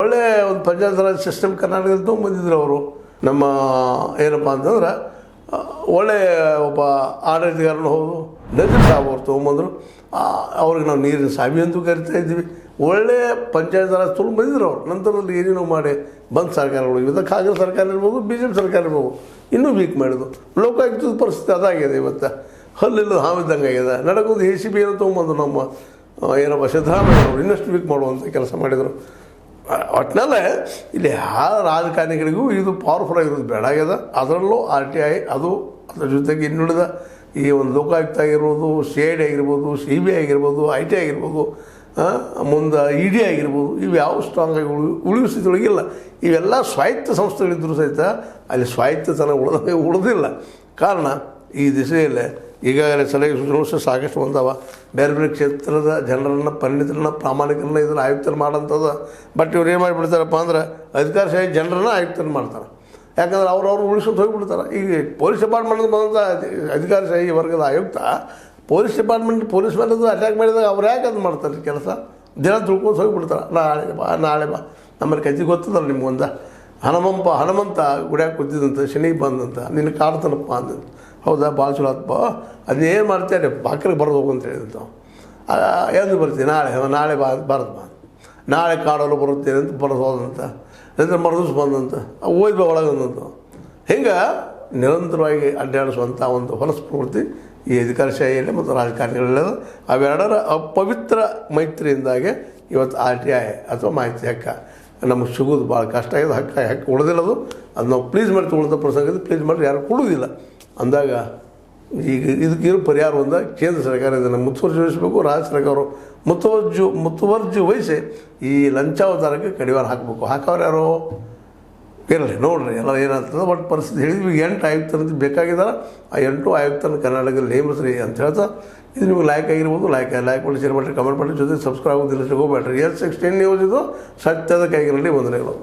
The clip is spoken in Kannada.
ಒಳ್ಳೆ ಒಂದು ಪಂಚಾಯತ್ ರಾಜ್ ಸಿಸ್ಟಮ್ ಕರ್ನಾಟಕದಲ್ಲಿ ತೊಗೊಂಬಂದಿದ್ರು ಅವರು. ನಮ್ಮ ಏನಪ್ಪ ಅಂತಂದ್ರೆ ಒಳ್ಳೆಯ ಒಬ್ಬ ಆಡಳಿತಗಾರನು ಹೌದು, ನಜೀರ್ ಸಾಬ್ ಅವ್ರು ತೊಗೊಂಬಂದರು. ಅವ್ರಿಗೆ ನಾವು ನೀರಿನ ಸಾಬಿ ಅಂತೂ ಕರಿತಾ ಇದ್ವಿ. ಒಳ್ಳೆಯ ಪಂಚಾಯತ್ ರಾಜ್ ತೊಗೊಂಬಂದಿದ್ರು ಅವ್ರು. ನಂತರದಲ್ಲಿ ಏನೇನೋ ಮಾಡಿ ಬಂದ್ ಸರ್ಕಾರಗಳು, ಇವತ್ತು ಕಾಂಗ್ರೆಸ್ ಸರ್ಕಾರ ಇರ್ಬೋದು, BJP ಸರ್ಕಾರ ಇರ್ಬೋದು, ಇನ್ನೂ ವೀಕ್ ಮಾಡೋದು. ಲೋಕಾಯುಕ್ತದ ಪರಿಸ್ಥಿತಿ ಅದಾಗಿದೆ. ಇವತ್ತು ಹಲ್ಲಿಲ್ಲದ ಹಾವಿದ್ದಂಗೆ ಆಗಿದೆ. ನಡಕೋದು ACB ಏನೋ ತೊಗೊಂಬಂದು ನಮ್ಮ ಏನಪ್ಪ ಸಿದ್ದರಾಮಯ್ಯ ಅವರು ಇನ್ನಷ್ಟು ವೀಕ್ ಮಾಡುವಂಥ ಕೆಲಸ ಮಾಡಿದರು. ಒಟ್ಟಿನಲ್ಲೇ ಇಲ್ಲಿ ಯಾವ ರಾಜಕಾರಣಿಗಳಿಗೂ ಇದು ಪವರ್ಫುಲ್ ಆಗಿರೋದು ಬೇಡ ಆಗ್ಯದ. ಅದರಲ್ಲೂ RTI, ಅದು ಅದ್ರ ಜೊತೆಗೆ ಇನ್ನುಳಿದ ಈ ಒಂದು ಲೋಕಾಯುಕ್ತ ಆಗಿರ್ಬೋದು, CID ಆಗಿರ್ಬೋದು, CBI ಆಗಿರ್ಬೋದು, IT ಆಗಿರ್ಬೋದು, ಮುಂದೆ ED ಆಗಿರ್ಬೋದು, ಇವು ಯಾವ ಸ್ಟ್ರಾಂಗ್ ಆಗಿ ಉಳಿಯುವ ಸ್ಥಿತಿಯೊಳಗಿಲ್ಲ. ಇವೆಲ್ಲ ಸ್ವಾಯತ್ತ ಸಂಸ್ಥೆಗಳಿದ್ದರೂ ಸಹಿತ ಅಲ್ಲಿ ಸ್ವಾಯತ್ತತನ ಉಳಿದಿಲ್ಲ. ಕಾರಣ ಈ ದಿಸೆಯಲ್ಲೇ ಈಗಾಗಲೇ ಸಲಹೆ ಸೂಚನೆ ಸಾಕಷ್ಟು ಬಂದವ. ಬೇರೆ ಬೇರೆ ಕ್ಷೇತ್ರದ ಜನರನ್ನು, ಪರಿಣಿತರನ್ನ, ಪ್ರಾಮಾಣಿಕರನ್ನ ಇದನ್ನು ಆಯುಕ್ತರು ಮಾಡೋಂಥದ್ದು. ಬಟ್ ಇವ್ರು ಏನು ಮಾಡಿಬಿಡ್ತಾರಪ್ಪ ಅಂದ್ರೆ ಅಧಿಕಾರಶಾಹಿ ಜನರನ್ನ ಆಯುಕ್ತರು ಮಾಡ್ತಾರೆ. ಯಾಕಂದ್ರೆ ಅವ್ರವ್ರು ಉಳಿಸ್ಕೊಂಡು ಹೋಗಿಬಿಡ್ತಾರೆ. ಈಗ ಪೊಲೀಸ್ ಡಿಪಾರ್ಟ್ಮೆಂಟ್ ಬಂದಂಥ ಅಧಿಕಾರಶಾಹಿ ವರ್ಗದ ಆಯುಕ್ತ ಪೊಲೀಸ್ ಡಿಪಾರ್ಟ್ಮೆಂಟ್ ಪೊಲೀಸ್ ಮೇಲೆ ಅಟ್ಯಾಕ್ ಮಾಡಿದಾಗ ಅವ್ರು ಯಾಕೆ ಅದು ಮಾಡ್ತಾರೆ ಕೆಲಸ? ದಿನ ತಿಳ್ಕೊಂಡು ಹೋಗಿಬಿಡ್ತಾರೆ. ನಾಳೆ ಬಾ ನಮ್ಮಲ್ಲಿ ಕಜ್ಜಿ ಗೊತ್ತದಲ್ಲ ನಿಮ್ಗೊಂದ ಹನುಮಂತ ಗುಡಿಯಾಗ ಕೂತಿದ್ದಂತ, ಶನಿಗೆ ಬಂದಂತ, ನಿನ್ನ ಕಾಡ್ತಾನಪ್ಪ ಅಂದಂತ. ಹೌದಾ, ಭಾಳ ಚಲೋ ಆತಪ್ಪ. ಅದನ್ನೇನು ಮಾಡ್ತಾರೆ, ಬಾಕ್ರಿಗೆ ಬರೋದು ಹೋಗು ಅಂತ ಹೇಳಿದಂತ. ಎಂದು ಬರ್ತೀವಿ? ನಾಳೆ ಬರೋದು ಬಾ, ನಾಳೆ ಕಾಡಲು ಬರುತ್ತೇನೆ ಅಂತ ಬರೋದು ಹೋದಂತ. ನಂತರ ಮರದಿವ್ಸ ಬಂದಂತ, ಓಯ್ದು ಒಳಗೆ ಅಂದಂತ. ಹಿಂಗೆ ನಿರಂತರವಾಗಿ ಅಡ್ಡಾಡಿಸುವಂಥ ಒಂದು ಹೊಲಸು ಪ್ರವೃತ್ತಿ ಈ ಅಧಿಕಾರಶಾಹಿಯಲ್ಲಿ ಮತ್ತು ರಾಜಕಾರಣಿಗಳೆಲ್ಲ. ಅವೆರಡರ ಅಪವಿತ್ರ ಮೈತ್ರಿಯಿಂದಾಗೆ ಇವತ್ತು RTI ಅಥವಾ ಮಾಹಿತಿ ಹಕ್ಕ ನಮಗೆ ಸಿಗೋದು ಭಾಳ ಕಷ್ಟ ಆಗಿದೆ. ಹಕ್ಕ ಉಳಿದಿಲ್ಲದು. ಅದು ನಾವು ಪ್ಲೀಸ್ ಮಾಡಿ ತೊಗೊಳ್ಳೋಂಥ ಪ್ರಸಂಗ ಪ್ಲೀಸ್ ಮಾಡಿ ಯಾರು ಕೊಡೋದಿಲ್ಲ ಅಂದಾಗ ಈಗ ಇದಕ್ಕಿರೋ ಪರಿಹಾರ ಒಂದಾಗ ಕೇಂದ್ರ ಸರ್ಕಾರ ಇದನ್ನು ಮುತುವರ್ಜಿ ವಹಿಸಬೇಕು. ರಾಜ್ಯ ಸರ್ಕಾರ ಮುತುವರ್ಜಿ ವಹಿಸಿ ಈ ಲಂಚಾವತಾರಕ್ಕೆ ಕಡಿವಾಣ ಹಾಕಬೇಕು. ಹಾಕೋರು ಯಾರೋ ಇರಲಿ ನೋಡ್ರಿ, ಎಲ್ಲ ಏನಾಗ್ತದೆ. ಬಟ್ ಪರಿಸ್ಥಿತಿ ಹೇಳಿದ್ವಿ. 8 ಆಯುಕ್ತರಂತ ಬೇಕಾಗಿದ್ದಾರೆ. ಆ 8 ಆಯುಕ್ತರನ್ನ ಕರ್ನಾಟಕದಲ್ಲಿ ನೇಮಿಸ್ರಿ ಅಂತ ಹೇಳ್ತಾ, ಇದು ನಿಮಗೆ ಲೈಕ್ ಆಗಿರ್ಬೋದು. ಲೈಕ್ ಮಾಡಿ, ಶೇರ್ ಮಾಡಿರಿ, ಕಮೆಂಟ್ ಮಾಡಿ, ಜೊತೆ ಸಬ್ಸ್ಕ್ರೈಬ್ ಆಗೋದಿಲ್ಲ ಹೋಗ್ಬೇಡ್ರಿ. S16 ನ್ಯೂಸ್ ಇದು ಸತ್ಯದ ಕೈಗಿರಲಿ. ವಂದನೆಗಳು.